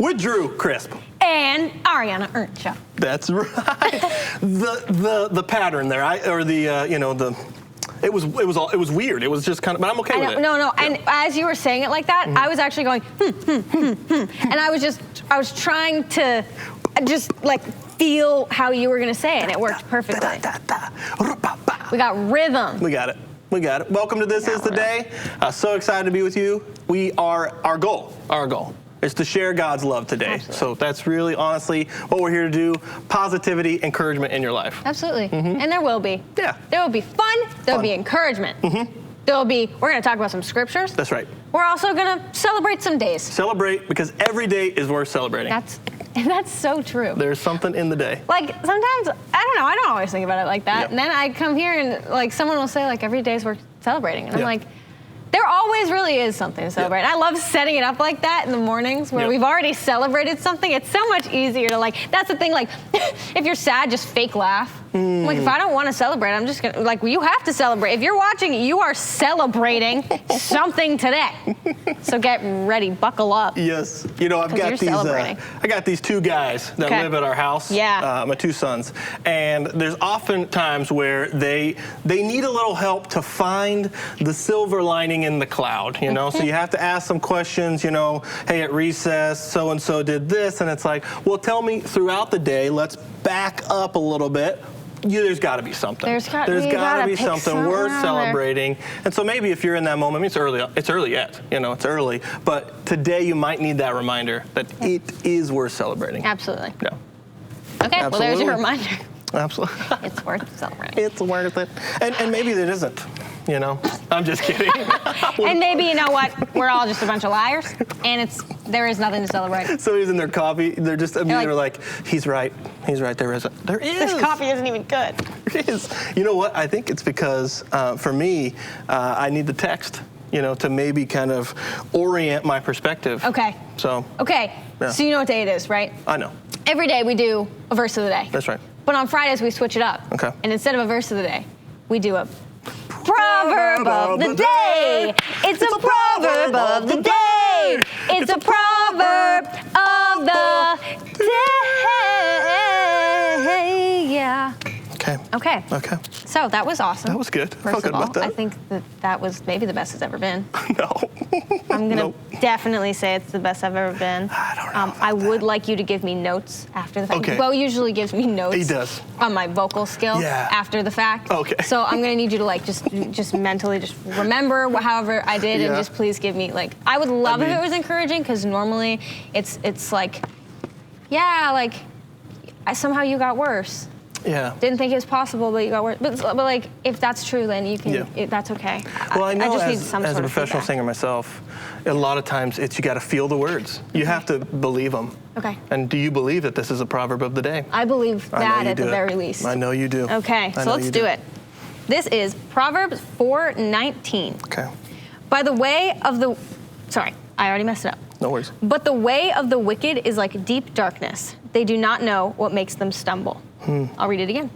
with Drew Crisp. And Ariana Earnshaw. That's right. the pattern there, it was weird. It was just kind of, but I'm okay with it. No. Yeah. And as you were saying it like that, I was actually going, and I was trying to just like feel how you were going to say it, and it worked perfectly. We got rhythm. We got it. Welcome to This Is the Day. So excited to be with you. Our goal is to share God's love today. Absolutely. So that's really, honestly, what we're here to do. Positivity, encouragement in your life. Absolutely. And there will be. Yeah. There will be fun. There will be encouragement. We're going to talk about some scriptures. That's right. We're also going to celebrate some days. Celebrate, because every day is worth celebrating. That's so true. There's something in the day. Like, sometimes, I don't always think about it like that. Yep. And then I come here and, like, someone will say, like, every day's worth celebrating. And I'm Yep. like, there always really is something to celebrate. Yep. I love setting it up like that in the mornings where Yep. we've already celebrated something. It's so much easier to, like, that's the thing, like, if you're sad, just fake laugh. Like, if I don't want to celebrate, I'm just going to, like, you have to celebrate. If you're watching, you are celebrating something today. So get ready, buckle up. Yes. I've got I got these two guys that live at our house. Yeah. My two sons. And there's often times where they need a little help to find the silver lining in the cloud, So you have to ask some questions, hey, at recess, so-and-so did this. And it's like, well, tell me throughout the day, let's back up a little bit. There's got to be something. There's got to be something worth celebrating. And so maybe if you're in that moment, it's early yet, it's early. But today you might need that reminder that it is worth celebrating. Absolutely. Yeah. Okay, Absolutely. well, there's your reminder. Absolutely. It's worth celebrating. It's worth it. And maybe it isn't. I'm just kidding. And maybe, you know what? We're all just a bunch of liars, and there is nothing to celebrate. Somebody's in their coffee. They're just immediately like, he's right. There isn't. There is. This coffee isn't even good. It is. You know what? I think it's because, for me, I need the text, to maybe kind of orient my perspective. Okay. Okay. Yeah. So you know what day it is, right? I know. Every day we do a verse of the day. That's right. But on Fridays we switch it up. Okay. And instead of a verse of the day, we do a proverb of the day. It's a proverb of the day. It's a proverb of the day. Yeah. Okay. So that was awesome. That was good. First Felt good of all, about that. I think that was maybe the best it's ever been. No. I'm going to definitely say it's the best I've ever been. I don't know. I would like you to give me notes after the fact. Okay. Bo usually gives me notes. He does. On my vocal skill after the fact. Okay. So I'm going to need you to like just mentally just remember however I did and just please give me like, I would love if it was encouraging because normally it's like, somehow you got worse. Yeah. Didn't think it was possible, but you got worse. But like, if that's true, then you can. That's okay. Well, I know just need as some a sort of professional feedback. singer myself, a lot of times you got to feel the words. You have to believe them. Okay. And do you believe that this is a proverb of the day? I believe that at the very least. I know you do. Okay, so let's do it. This is Proverbs 4:19. Okay. Sorry, I already messed it up. No worries. But the way of the wicked is like deep darkness. They do not know what makes them stumble. I'll read it again.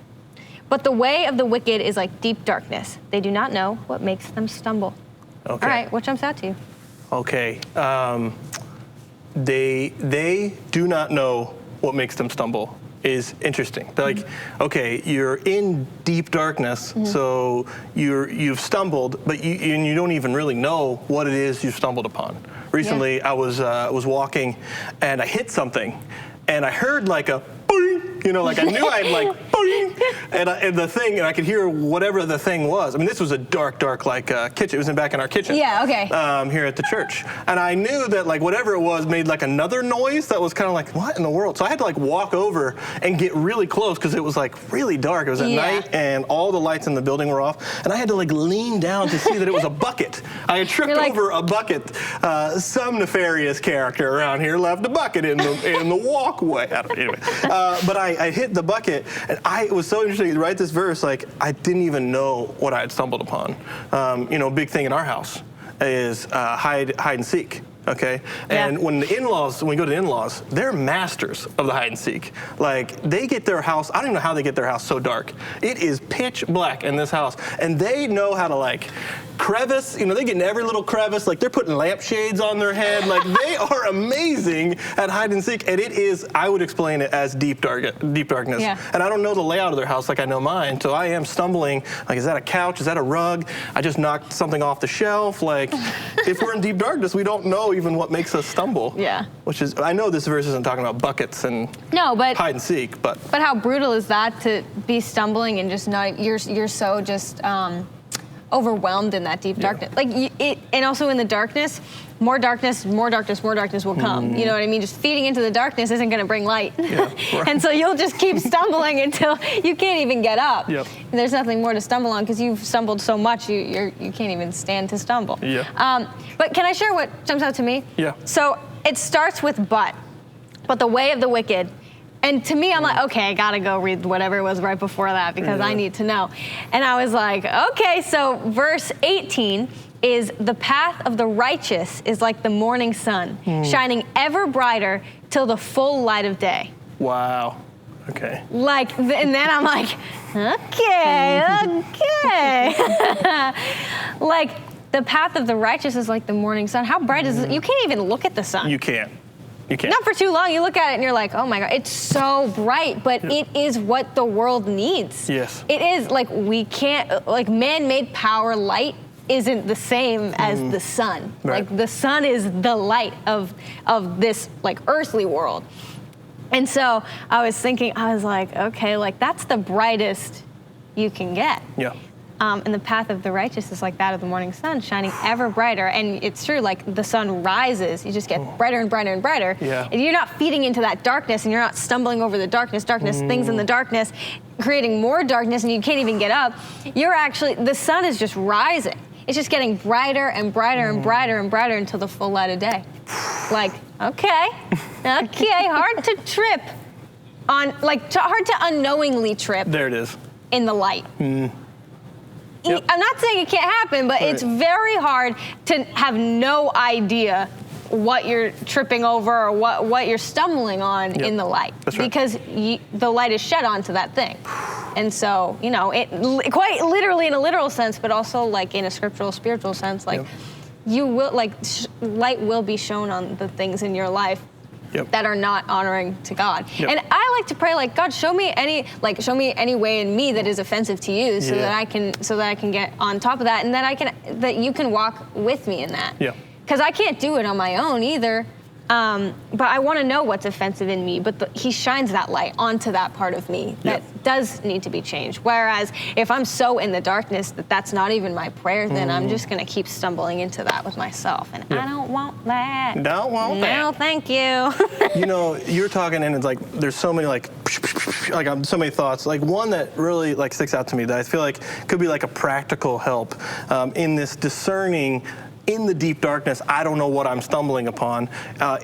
But the way of the wicked is like deep darkness. They do not know what makes them stumble. Okay. All right, what jumps out to you? Okay. They do not know what makes them stumble is interesting. They're like, okay, you're in deep darkness, so you've stumbled, but you don't even really know what it is you've stumbled upon. Recently, I was walking, and I hit something, and I heard like a boing, like I knew I'd like boing, and the thing, and I could hear whatever the thing was. I mean, this was a dark like kitchen. It was back in our kitchen. Yeah, okay. Here at the church, and I knew that like whatever it was made like another noise that was kind of like, what in the world? So I had to like walk over and get really close because it was like really dark. It was at night, and all the lights in the building were off, and I had to like lean down to see that it was a bucket. I had tripped over a bucket. Some nefarious character around here left a bucket in the walkway. I don't know, anyway, but I hit the bucket, and it was so interesting to write this verse. Like I didn't even know what I had stumbled upon. Big thing in our house is hide and seek. Okay, Yeah. and when we go to the in-laws, they're masters of the hide and seek. Like, they get their house, I don't even know how they get their house so dark. It is pitch black in this house, and they know how to, like, crevice, they get in every little crevice, like they're putting lampshades on their head. Like, they are amazing at hide and seek, and it is, I would explain it as deep darkness. Yeah. And I don't know the layout of their house like I know mine, so I am stumbling, like, is that a couch, is that a rug? I just knocked something off the shelf. Like, if we're in deep darkness, we don't know even what makes us stumble. Yeah. Which is, I know this verse isn't talking about buckets and hide and seek, but how brutal is that to be stumbling and just not, you're so just overwhelmed in that deep darkness. Like, and also in the darkness, more darkness will come. You know what I mean? Just feeding into the darkness isn't going to bring light. Yeah, right. And so you'll just keep stumbling until you can't even get up. Yep. And there's nothing more to stumble on because you've stumbled so much you can't even stand to stumble. Yeah. But can I share what jumps out to me? Yeah. So it starts with but the way of the wicked. And to me, I'm like, okay, I gotta go read whatever it was right before that because I need to know. And I was like, okay, so verse 18 is the path of the righteous is like the morning sun, shining ever brighter till the full light of day. Wow. Okay. Like, and then I'm like, okay. Like, the path of the righteous is like the morning sun. How bright is it? You can't even look at the sun. You can't. Not for too long. You look at it and you're like, oh my God, it's so bright, but it is what the world needs. Yes. It is, like, we can't, like, man-made power light isn't the same as the sun. Right. Like, the sun is the light of this, like, earthly world. And so I was thinking, I was like, okay, like, that's the brightest you can get. Yeah. And the path of the righteous is like that of the morning sun, shining ever brighter. And it's true, like, the sun rises, you just get brighter and brighter and brighter. Yeah. And you're not feeding into that darkness, and you're not stumbling over the darkness, things in the darkness, creating more darkness, and you can't even get up. You're actually, the sun is just rising. It's just getting brighter and brighter and brighter and brighter until the full light of day. Like, okay, hard to trip on, like, hard to unknowingly trip. There it is. In the light. Yep. I'm not saying it can't happen, but it's very hard to have no idea what you're tripping over or what you're stumbling on in the light. That's right. Because the light is shed onto that thing. And so, it quite literally in a literal sense, but also like in a scriptural, spiritual sense, like you will, like, light will be shown on the things in your life that are not honoring to God. And I like to pray, like, God, show me any way in me that is offensive to you, so that I can get on top of that, and that you can walk with me in that. Yeah. Because I can't do it on my own either. But I want to know what's offensive in me. But he shines that light onto that part of me that does need to be changed. Whereas if I'm so in the darkness that that's not even my prayer, then I'm just going to keep stumbling into that with myself. And I don't want that. Don't want that. No, thank you. You're talking, and it's like there's so many so many thoughts. Like, one that really, like, sticks out to me that I feel like could be like a practical help in this discerning. In the deep darkness, I don't know what I'm stumbling upon.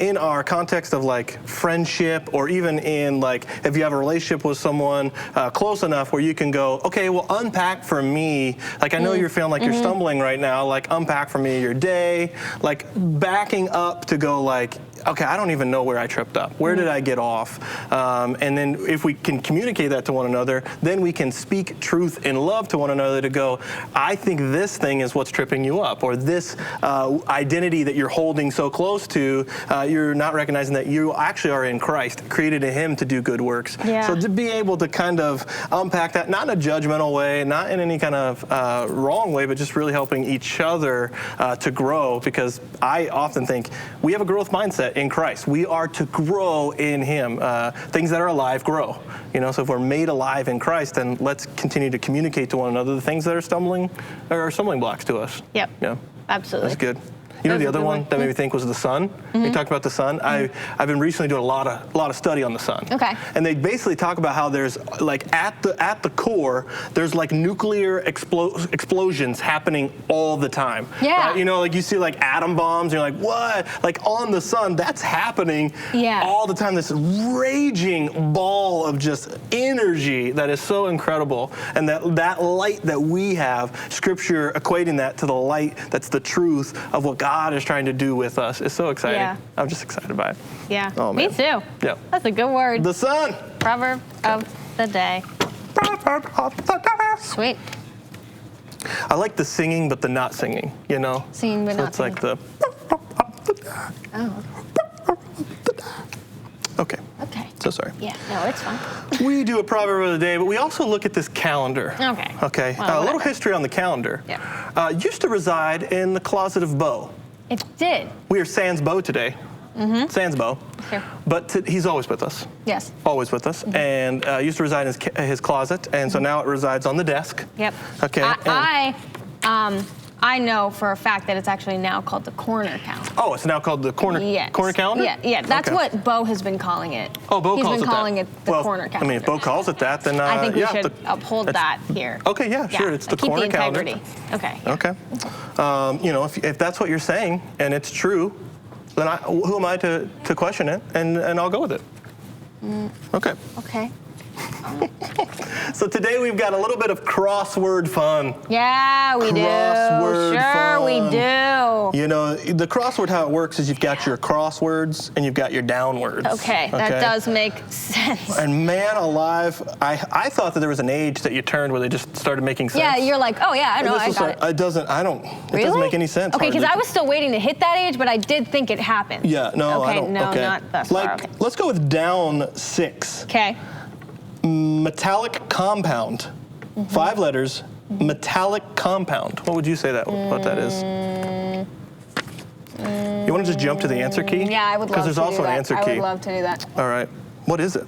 In our context of, like, friendship, or even in, like, if you have a relationship with someone close enough where you can go, okay, well, unpack for me. Like, I know you're feeling like you're stumbling right now. Like, unpack for me your day. Like, backing up to go, like, okay, I don't even know where I tripped up. Where did I get off? And then if we can communicate that to one another, then we can speak truth in love to one another to go, I think this thing is what's tripping you up, or this identity that you're holding so close to, you're not recognizing that you actually are in Christ, created in Him to do good works. Yeah. So to be able to kind of unpack that, not in a judgmental way, not in any kind of wrong way, but just really helping each other to grow, because I often think we have a growth mindset in Christ. We are to grow in Him. Things that are alive grow. So if we're made alive in Christ, then let's continue to communicate to one another the things that are stumbling blocks to us. Yep. Yeah. Absolutely. That's good. The other one that made me think was the sun. We talked about the sun. I've been recently doing a lot of study on the sun. Okay. And they basically talk about how there's, like, at the core, there's, like, nuclear explosions happening all the time. Yeah. Right? Like, you see, like, atom bombs, and you're like, what? Like, on the sun, that's happening all the time. This raging ball of just energy that is so incredible. And that light that we have, Scripture equating that to the light that's the truth of what God God is trying to do with us is so exciting. Yeah. I'm just excited by it. Yeah. Oh, Me man. too. Yeah. That's a good word. The sun. Proverb of the day. Proverb of the day. Sweet. I like the singing, but the not singing, you know? Singing, but so not it's like the... Oh, Okay. okay. So sorry. Yeah, no, it's fine. We do a proverb of the day, but we also look at this calendar. Okay. Okay. Well, A little whatever. history on the calendar. Yeah. Used to reside in the closet of Bo. It did. We are Sans Bo today. Mm-hmm. Sans Bo. Here. But he's always with us. Yes. Always with us. Mm-hmm. And used to reside in his closet, and so now it resides on the desk. Yep. Okay. I know for a fact that it's actually now called the corner calendar. Oh, it's now called the corner calendar? Yeah. That's Okay. what Bo has been calling it. Oh, Bo He's calls been it calling that. it the Well, corner calendar. I mean, if Bo calls it that, then I think we yeah, should uphold that here. Okay, yeah, sure. It's the keep corner the calendar. integrity. Okay. Okay. You know, if that's what you're saying and it's true, then who am I to question it? And I'll go with it. Okay. Okay. So today we've got a little bit of crossword fun. Yeah, we do. Crossword Sure, we fun. do. You know, the crossword, how it works is you've got your crosswords and you've got your downwords. Okay, that does make sense. And man alive, I thought that there was an age that you turned where they just started making sense. Yeah, you're like, oh yeah, I know, I got it. It doesn't make any sense. Okay, because hardly. I was still waiting to hit that age, but I did think it happened. Yeah, no, I Okay, don't. no, okay. not thus far. Okay. Let's go with down 6. Okay. Metallic compound. 5 letters, metallic compound. What would you say what that is? You want to just jump to the answer key? Yeah, I would love to do that. Because there's also an answer key. I would love to do that. All right. What is it?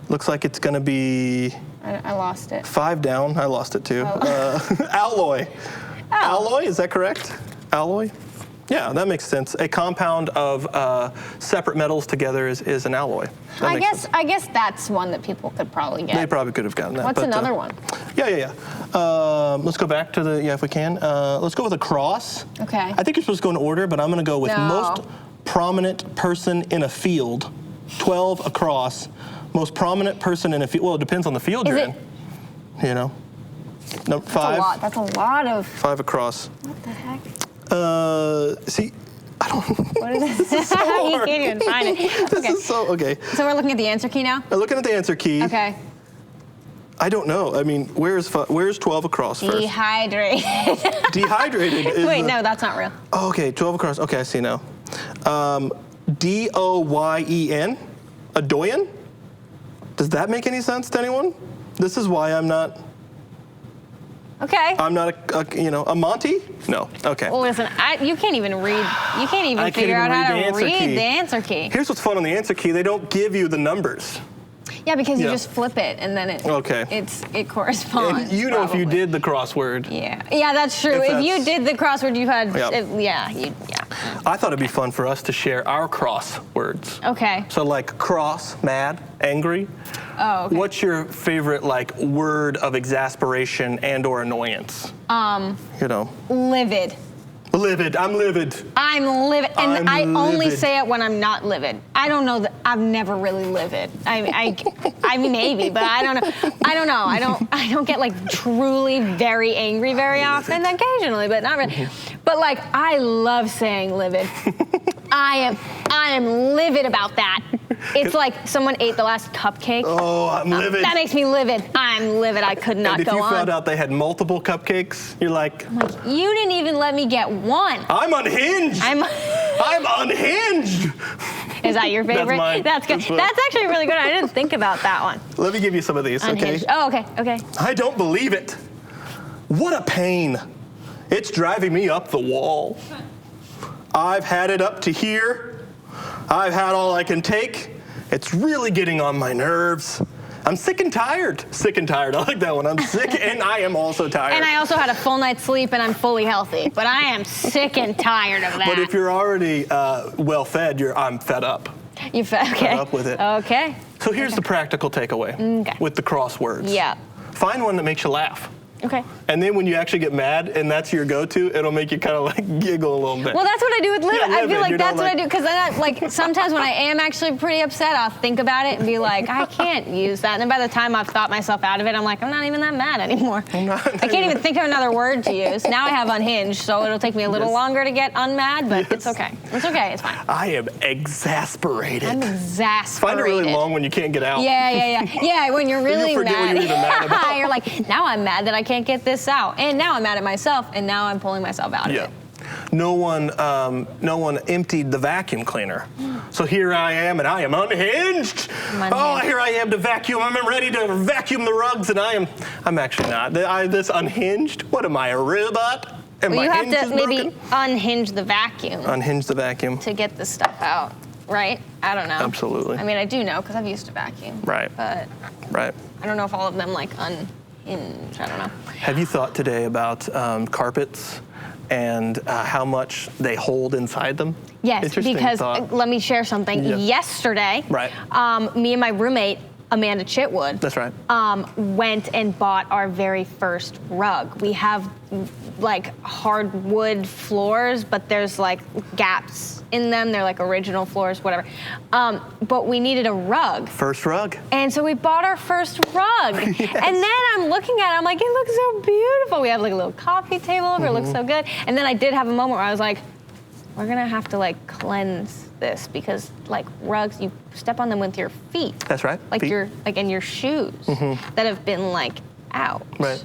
Looks like it's going to be I lost it. 5 down. I lost it too. Oh. Alloy. Oh. Alloy, is that correct? Alloy? Yeah, that makes sense. A compound of separate metals together is an alloy. I guess that's one that people could probably get. They probably could have gotten that. What's but, another one? Yeah. Let's go back to if we can. Let's go with a cross. Okay. I think you're supposed to go in order, but I'm going to go with No. most prominent person in a field. 12 across. Most prominent person in a field. Well, it depends on the field you're in. You know. No, 5. That's a lot of. 5 across. What the heck? See, I don't. What is this? This is so You hard. can't even find it. This is so okay. So we're looking at the answer key now? Looking at the answer key. Okay. I don't know. I mean, where's 12 across first? Dehydrated. Dehydrated is. Wait, no, that's not real. Oh, okay, 12 across. Okay, I see now. Doyen? A doyen? Does that make any sense to anyone? This is why I'm not Okay. a Monty? No. Okay. Well, listen, you can't even read. You can't even figure out how to read the answer key. Here's what's fun on the answer key. They don't give you the numbers. Yeah, because you Yeah. just flip it and then it. Okay. It corresponds. And you know if you probably. did the crossword. Yeah, that's true. If you that's- did the crossword, you had. Yeah. Yeah. I thought it'd be fun for us to share our crosswords. Okay. So like cross, mad, angry. Oh. Okay. What's your favorite word of exasperation and or annoyance? You know. Livid. Livid. I'm livid. I'm livid, and I only livid. say it when I'm not livid. I don't know that I've never really livid. I mean maybe, but I don't know. I don't get truly very angry very often. Occasionally, but not really. But I love saying livid. I am livid about that. It's like someone ate the last cupcake. Oh, I'm livid. That makes me livid. I'm livid. I could not and if go you on. found out they had multiple cupcakes, you're like, You didn't even let me get one. I'm unhinged. I'm unhinged. Is that your favorite? mine. That's good. That's actually really good. I didn't think about that one. Let me give you some of these, Unhinged. okay? Oh, okay. I don't believe it. What a pain. It's driving me up the wall. I've had it up to here. I've had all I can take. It's really getting on my nerves. I'm sick and tired. Sick and tired. I like that one. I'm sick and I am also tired. And I also had a full night's sleep and I'm fully healthy, but I am sick and tired of that. But if you're already well fed, I'm fed up. You okay? Fed up with it. Okay. So here's the practical takeaway with the crosswords. Yeah. Find one that makes you laugh. Okay. And then when you actually get mad and that's your go-to, it'll make you kind of like giggle a little bit. Well, that's what I do with Liv. I feel like that's what I do, like, because then like sometimes when I am actually pretty upset, I'll think about it and be like, I can't use that. And then by the time I've thought myself out of it, I'm like, I'm not even that mad anymore. I can't even think of another word to use. Now I have unhinged, so it'll take me a little longer to get unmad, but it's okay. It's okay. It's fine. I am exasperated. I'm exasperated. Find it really long when you can't get out. Yeah, when you're really You forget mad. what you're even mad about. You're like, now I'm mad that I can't get this out. And now I'm mad at myself, and now I'm pulling myself out of it. No one emptied the vacuum cleaner. So here I am, and I am unhinged. Oh, here I am to vacuum. I'm ready to vacuum the rugs, and I'm actually not. This unhinged? What am I, a robot? Well, you have to maybe unhinge the vacuum. Unhinge the vacuum. To get the stuff out, right? I don't know. Absolutely. I mean, I do know, because I've used a vacuum. Right. But right. I don't know if all of them like unhinge. I don't know. Have you thought today about carpets and how much they hold inside them? Yes, because let me share something. Yeah. Yesterday, me and my roommate, Amanda Chitwood, that's right, went and bought our very first rug. We have like hardwood floors, but there's like gaps in them. They're like original floors, whatever. But we needed a rug. First rug. And so we bought our first rug. Yes. And then I'm looking at it, I'm like, it looks so beautiful. We have like a little coffee table over, it looks so good. And then I did have a moment where I was like, we're gonna have to like cleanse this, because like rugs, you step on them with your feet. That's right. Like feet. in your shoes that have been like out. Right.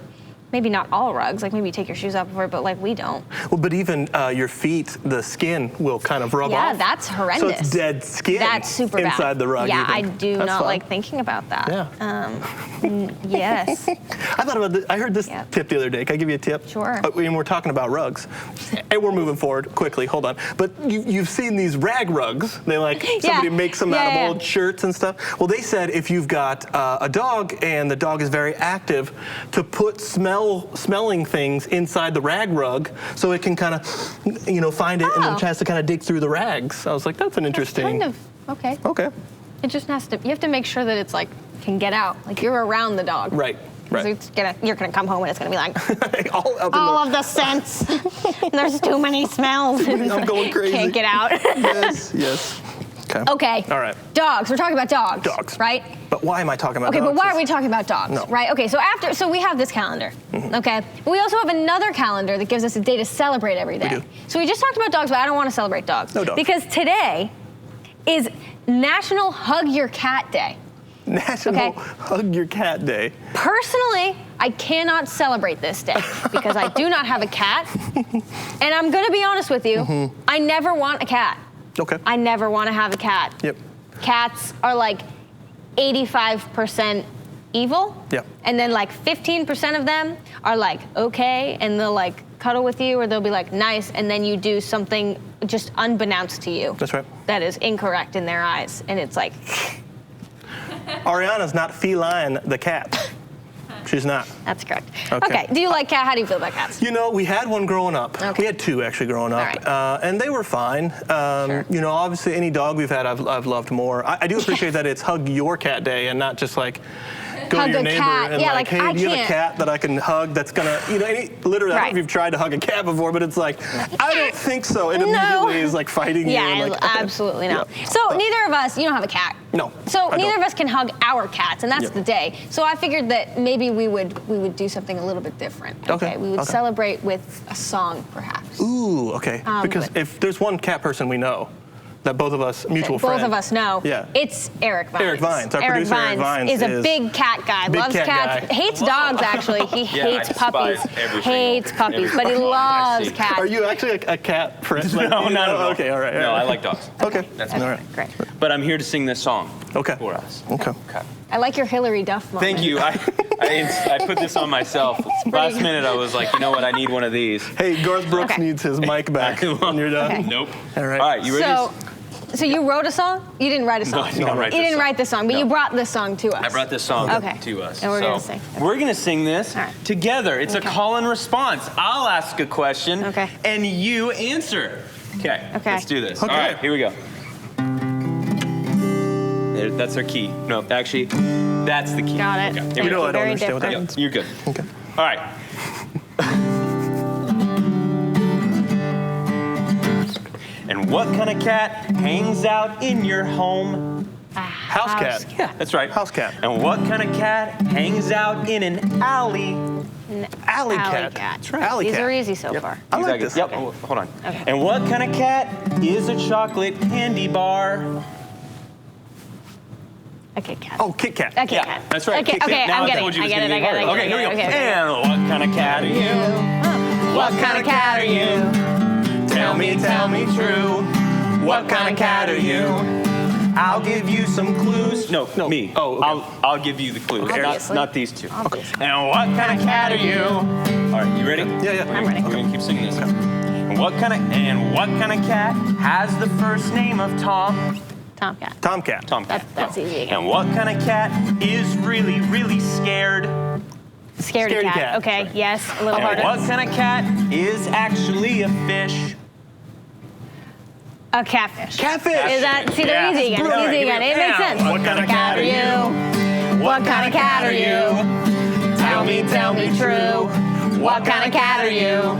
Maybe not all rugs, like maybe you take your shoes off before, but like we don't. Well, but even your feet, the skin will kind of rub off. Yeah, that's horrendous. So it's dead skin. That's super bad. Inside the rug. Yeah, I do that's not fun. like thinking about that. Yeah. Yes. I thought about this. I heard this tip the other day. Can I give you a tip? Sure. When we're talking about rugs, and we're moving forward quickly. Hold on. But you've seen these rag rugs. They like somebody makes them out of old shirts and stuff. Well, they said if you've got a dog and the dog is very active, to put smelling things inside the rag rug so it can kind of, find it and then has to kind of dig through the rags. I was like, that's an interesting. Kind of, okay. Okay. It just has to, you have to make sure that it's like, can get out. Like you're around the dog. Right. Right. So you're gonna come home and it's gonna be like, all of the scents. There's too many smells. I'm going crazy. Can't get out. Yes. Okay. All right. Dogs. We're talking about dogs. Dogs. Right? But why am I talking about dogs? Okay, but why are we talking about dogs? No. Right? Okay, so we have this calendar. Okay? But we also have another calendar that gives us a day to celebrate every day. We do. So we just talked about dogs, but I don't want to celebrate dogs. No dogs. Because today is National Hug Your Cat Day. National Hug Your Cat Day. Personally, I cannot celebrate this day because I do not have a cat. And I'm going to be honest with you, I never want a cat. Okay. I never want to have a cat. Yep. Cats are like 85% evil. Yep. And then like 15% of them are like okay, and they'll like cuddle with you, or they'll be like nice, and then you do something just unbeknownst to you. That's right. That is incorrect in their eyes, and it's like. Ariana's not feline the cat. She's not. That's correct. Okay. Do you like cat? How do you feel about cats? We had one growing up. Okay. We had two actually growing up, All and they were fine. Sure. Obviously any dog we've had, I've loved more. I do appreciate that it's Hug Your Cat Day and not just like go Hug to your a neighbor cat. and Yeah, like, hey, do you have a cat that I can hug that's gonna, literally, I don't know if you've tried to hug a cat before, but it's like, I don't think so. It immediately is like fighting you. Yeah, and like, absolutely not. Yeah. So neither of us, you don't have a cat. No. So I neither don't. of us can hug our cats, and that's the day. So I figured that maybe we would do something a little bit different. Okay. We would celebrate with a song, perhaps. Ooh, okay. Because if there's one cat person we know, that both of us, mutual friends. Both of us know. Yeah. It's Eric Vines. Eric Vines, our producer Eric Vines is a big cat guy. Big Loves cat cats. guy. Hates dogs, actually. He hates puppies. Hates puppies, but he loves cats. Are you actually a cat friend? No, not at all. Okay, all right. No, I like dogs. Okay. That's all right. Great. But I'm here to sing this song for us. Okay. I like your Hillary Duff moment. Thank you. I put this on myself. Last minute, I was like, you know what? I need one of these. Hey, Garth Brooks needs his mic back when you're done. Okay. Nope. All right. All right, you ready? So you wrote a song? You didn't write a song. No, I did not write You this didn't song. write the song, but you brought this song to us. I brought this song to us. And we're going to sing. Okay. We're going to sing this together. It's a call and response. I'll ask a question, and you answer. Okay. Let's do this. Okay. All right, here we go. That's our key. No, actually, that's the key. Got it. Okay, Thank here we you. go. I don't Very understand what that different. means. You're good. Okay. All right. And what kind of cat hangs out in your home? House cat. Yeah, that's right. House cat. And what kind of cat hangs out in an alley? Alley cat. That's right. Alley These cat. are easy so far. I like this. Yep. Okay. Oh, hold on. Okay. And what kind of cat is a chocolate candy bar? A Kit Kat. Oh, Kit Kat. A Kit Kat. That's right. Okay, Kit Kat. okay, Now I'm I getting told it. you I was get gonna it. be hard. Okay, here we go. Okay. And what kind of cat are you? What kind of cat are you? Tell me true. What kind of cat are you? I'll give you some clues. No, me. Oh, okay. I'll give you the clues. Obviously. Not these two. Obviously. And what kind of cat are you? All right, you ready? Yeah. I'm ready. We're gonna keep singing this. And what kind of cat has the first name of Tom? Tomcat. Tomcat. Tomcat. That's easy again. And what kind of cat is really, really scared? Scaredy Scaredy cat. cat. Okay, Right. yes, a little And harder. what kind of cat is actually a fish? A catfish. Catfish. Is that, see, they're Yeah. easy again. Right, Easy again. It makes yeah. sense. What kind of cat are you? What kind of cat are you? Tell me true. What kind of cat are you?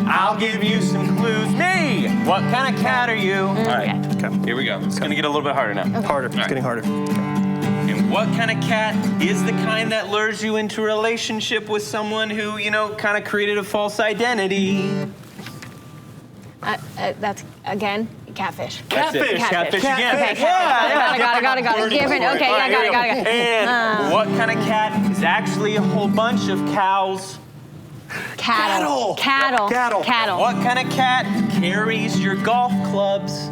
I'll give you some clues. Me! What kind of cat are you? All right, Okay. here we go. It's gonna get a little bit harder now. Harder. It's right. getting harder. And what kind of cat is the kind that lures you into a relationship with someone who, kind of created a false identity? That's, again, catfish. That's it. Catfish. Catfish Catfish. again. Okay, Yeah. got it. Different. Okay, All right, got here it. we go. And what kind of cat is actually a whole bunch of cows? Cattle. What kind of cat carries your golf clubs?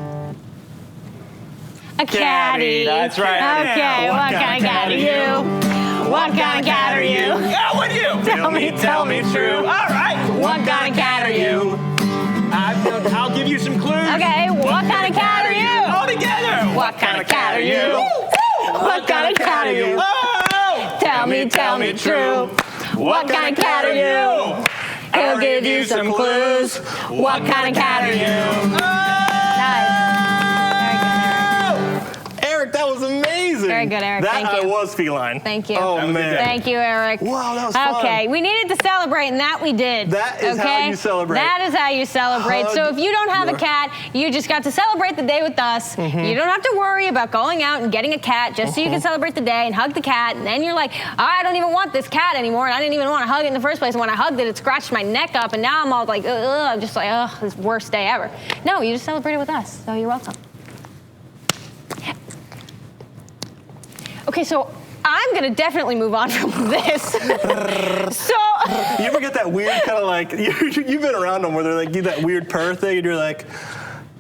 A caddy. That's right. Okay, what kind of cat are you? What kind of cat are you? Yeah, what are you? Tell me true. All right. What kind of cat are you? I'll give you some clues. Okay, what kind of cat are you? All together. What kind of cat are you? What kind of cat are you? Oh! Tell me true. What kind of cat are you? He'll give you some clues. What kind of cat are you? Nice. Eric, that was amazing. Very good, Eric. That Thank you. I was feline. Thank you. Oh, man. Thank you, Eric. Wow, that was fun. Okay, we needed to celebrate, and that we did. That is how you celebrate. That is how you celebrate. So if you don't have a cat, you just got to celebrate the day with us. You don't have to worry about going out and getting a cat just so you can celebrate the day and hug the cat. And then you're like, I don't even want this cat anymore, and I didn't even want to hug it in the first place. And when I hugged it, it scratched my neck up, and now I'm all like, ugh, I'm just like, ugh, this is the worst day ever. No, you just celebrated with us, so you're welcome. Okay, so I'm gonna definitely move on from this. You ever get that weird kind of like, you've been around them where they're like, do that weird purr thing, and you're like,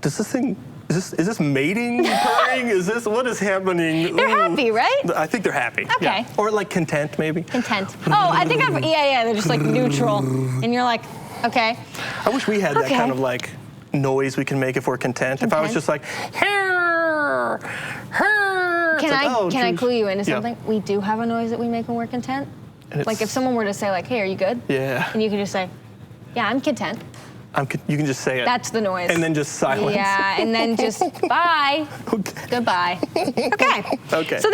does this thing, is this mating purring? What is happening? They're happy, right? I think they're happy. Okay. Yeah. Or like content, maybe. Content. Oh, I think they're just like neutral. And you're like, okay. I wish we had that Okay. kind of like noise we can make if we're content. If I was just like, "Hurr, hurr," Can it's like, oh, I geez. clue you into Yeah. something? We do have a noise that we make when we're content. And it's- Like if someone were to say like, hey, are you good? Yeah. And you could just say, yeah, I'm content. You can just say it. That's the noise. And then just silence. Yeah, and then just bye. Okay. Goodbye. Okay. Okay. So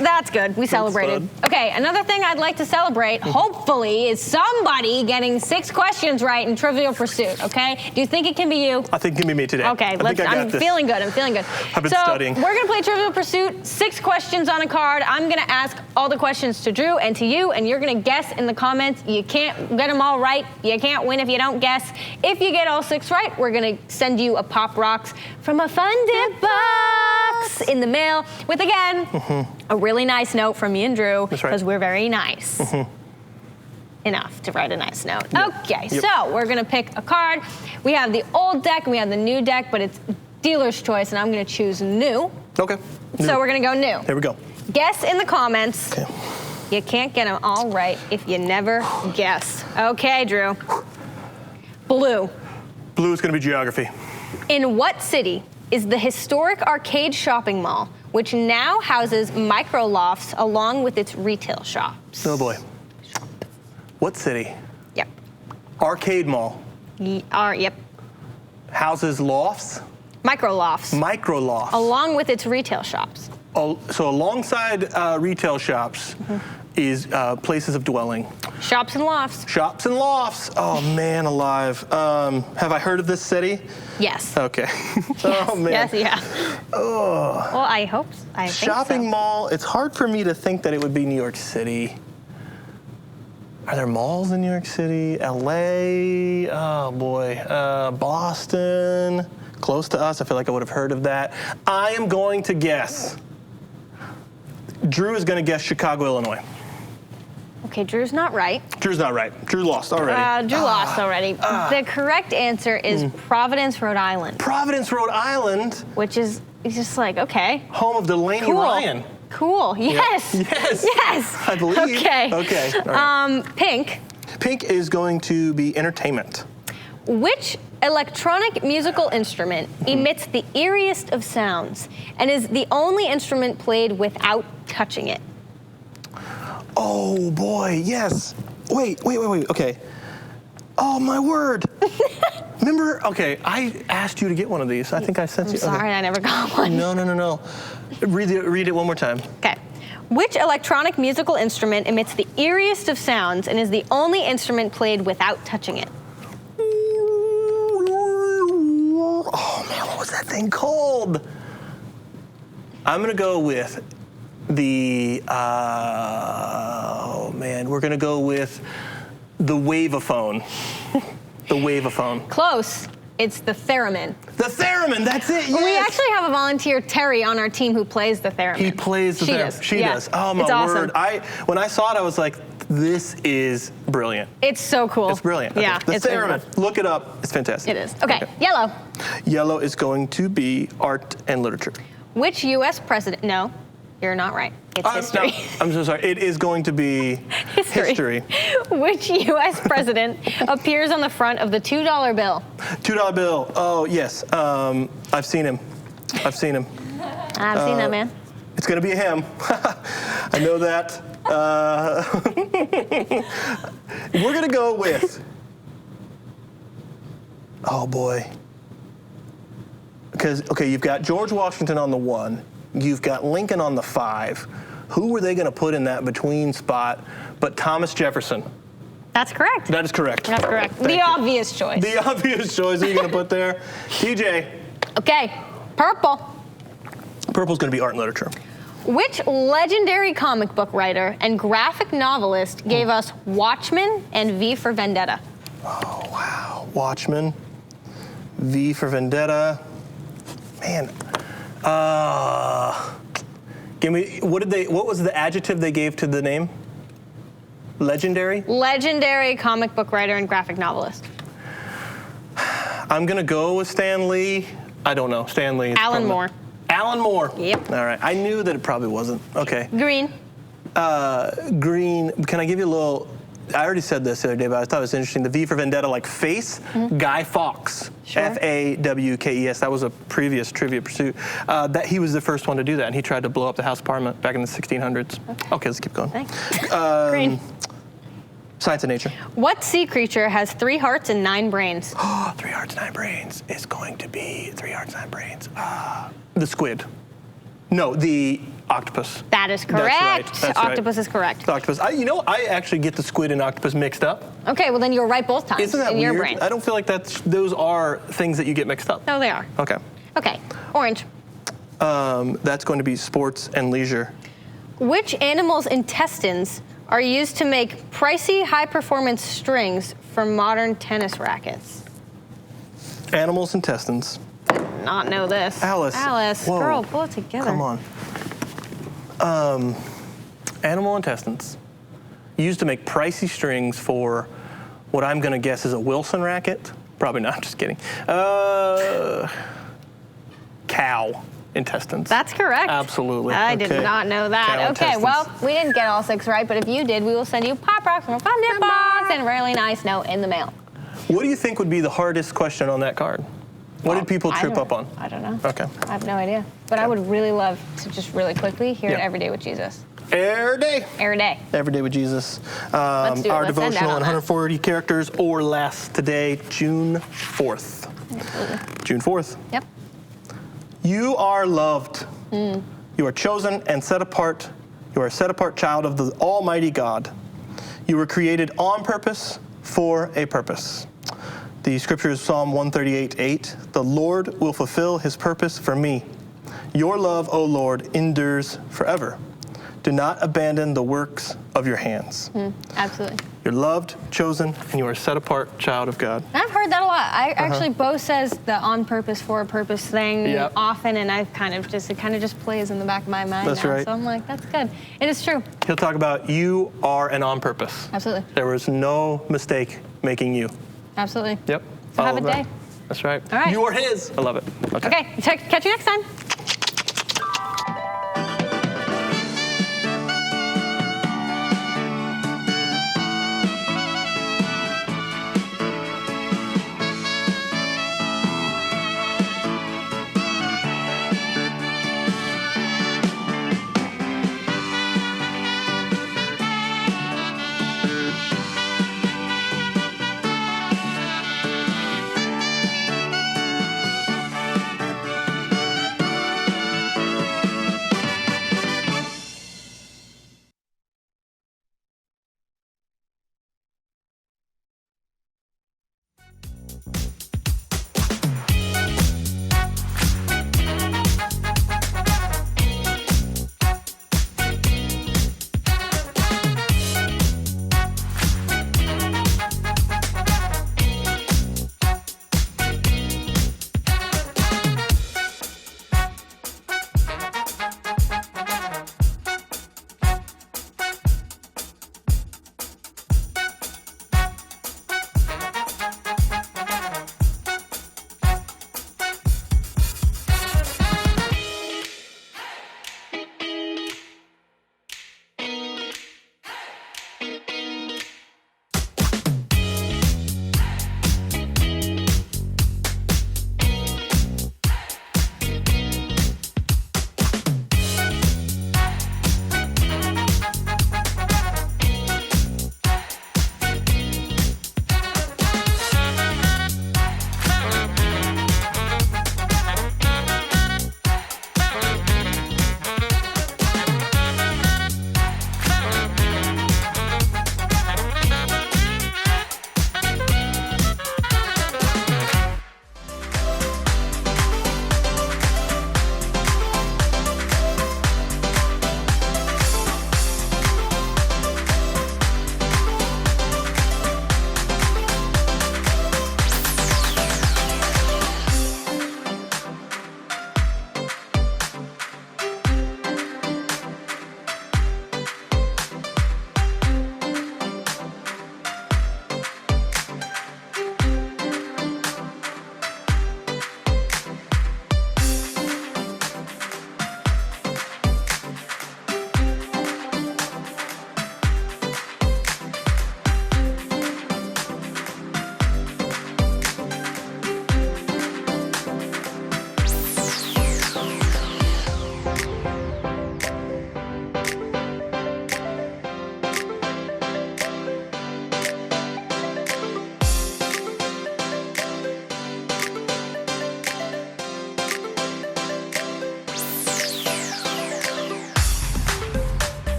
that's good. We celebrated. fun. Okay, another thing I'd like to celebrate, hopefully, is somebody getting 6 questions right in Trivial Pursuit, okay? Do you think it can be you? I think it can be me today. Okay, I think I got I'm this. feeling good. I'm feeling good. I've been so studying. We're gonna play Trivial Pursuit. 6 questions on a card. I'm gonna ask all the questions to Drew and to you, and you're gonna guess in the comments. You can't get them all right. You can't win if you don't guess. If you get all 6 right, we're gonna send you a Pop Rocks from a Funded box in the mail with, again, a really nice note from me and Drew. That's right. Because we're very nice. Enough to write a nice note. Yep. Okay, Yep. so we're gonna pick a card. We have the old deck and we have the new deck, but it's dealer's choice, and I'm gonna choose new. Okay. So we're gonna go new. There we go. Guess in the comments. Okay. You can't get them all right if you never guess. Okay, Drew. Blue. Blue is going to be geography. In what city is the historic arcade shopping mall, which now houses micro lofts along with its retail shops? Oh boy. What city? Yep. Arcade mall. Yep. Houses lofts. Micro lofts. Micro lofts. Along with its retail shops. So alongside retail shops, is places of dwelling. Shops and lofts. Shops and lofts. Oh, man alive. Have I heard of this city? Yes. Okay. Yes. Oh, man. Yes, yeah. Oh. Well, I hope. I think Shopping so. mall. It's hard for me to think that it would be New York City. Are there malls in New York City? LA? Oh, boy. Boston. Close to us. I feel like I would have heard of that. I am going to guess. Drew is going to guess Chicago, Illinois. Okay, Drew's not right. Drew's not right. Drew lost already. Drew lost already. The correct answer is Providence, Rhode Island, Providence, Rhode Island, which is just like, okay. home of Delaney Cool. Ryan. Cool. Yes. Yes. Yes. I believe. Okay. Okay. All right. Pink. Pink is going to be entertainment. Which electronic musical instrument emits the eeriest of sounds and is the only instrument played without touching it? Oh, boy, yes. Wait. Okay. Oh, my word. Remember, okay, I asked you to get one of these. I think I sent you. I'm sorry, Okay. I never got one. No. Read it one more time. Okay. Which electronic musical instrument emits the eeriest of sounds and is the only instrument played without touching it? Oh, man, what was that thing called? I'm going to go with the, we're going to go with the wavophone. The wavophone. Close. It's the theremin. The theremin, that's it, yes. We actually have a volunteer, Terry, on our team who plays the theremin. He plays the theremin. Does. She Yeah. does. Oh, my It's awesome. word. When I saw it, I was like, this is brilliant. It's so cool. It's brilliant. Yeah, Okay. The it's very theremin. cool. Look it up. It's fantastic. It is. Okay, yellow. Yellow is going to be art and literature. Which U.S. president? No, you're not right. It's history. No, I'm so sorry. It is going to be history. Which U.S. president appears on the front of the $2 bill? $2 bill. Oh, yes. I've seen him. I've seen that man. It's going to be him. I know that. We're going to go with. Oh, boy. Because, okay, you've got George Washington on the 1. You've got Lincoln on the 5. Who were they going to put in that between spot but Thomas Jefferson? That's correct. That is correct. That's correct. Thank The you. obvious choice. The obvious choice that you're going to put there. TJ. Okay, purple. Purple's going to be art and literature. Which legendary comic book writer and graphic novelist gave us Watchmen and V for Vendetta? Oh, wow. Watchmen. V for Vendetta. Man. Give me, what was the adjective they gave to the name? Legendary? Legendary comic book writer and graphic novelist. I'm going to go with Stan Lee. I don't know. Stan Lee. Alan Moore. Alan Moore. Yep. All right. I knew that it probably wasn't. Okay. Green. Green. Can I give you a little? I already said this the other day, but I thought it was interesting. The V for Vendetta, like face, Guy Fawkes. Sure. Fawkes. That was a previous Trivia Pursuit. That he was the first one to do that, and he tried to blow up the House of Parliament back in the 1600s. Okay, let's keep going. Thanks. Green. Science and Nature. What sea creature has 3 hearts and 9 brains? 3 hearts, 9 brains is going to be 3 hearts, 9 brains. The squid. No, the octopus. That is correct. That's right. Octopus is correct. The octopus. I actually get the squid and octopus mixed up. Okay, well then you're right both times. Isn't that in weird? your brain. I don't feel like those are things that you get mixed up. No, they are. Okay. Okay, orange. That's going to be sports and leisure. Which animal's intestines are used to make pricey, high-performance strings for modern tennis rackets? Animals' intestines. Not know this. Alice. Whoa. Girl, pull it together. Come on. Animal intestines. Used to make pricey strings for what I'm going to guess is a Wilson racket. Probably not, just kidding. Cow intestines. That's correct. Absolutely. I did Okay. not know that. Cow Okay, intestines. well, we didn't get all 6 right, but if you did, we will send you Pop Rocks from a Fun Dip Box and a really nice note in the mail. What do you think would be the hardest question on that card? What did people trip up on? I don't know. Okay. I have no idea. But I would really love to just really quickly hear it Yeah. every day with Jesus. Every day. Every day. Every day with Jesus. Let's do it. Our Let's end devotional out on in that. 140 characters or less today, June 4th. June 4th. Yep. You are loved. You are chosen and set apart. You are a set-apart child of the Almighty God. You were created on purpose for a purpose. The scripture is Psalm 138:8. The Lord will fulfill his purpose for me. Your love, O Lord, endures forever. Do not abandon the works of your hands. Absolutely. You're loved, chosen, and you are a set-apart child of God. I've heard that a lot. Actually, Bo says the on purpose for a purpose thing often, and it kind of just plays in the back of my mind That's now. right. So I'm like, that's good. It is true. He'll talk about you are an on purpose. Absolutely. There was no mistake making you. Absolutely. Yep. So have All a of day. that. That's right. All right. You are his. I love it. Okay. Catch you next time.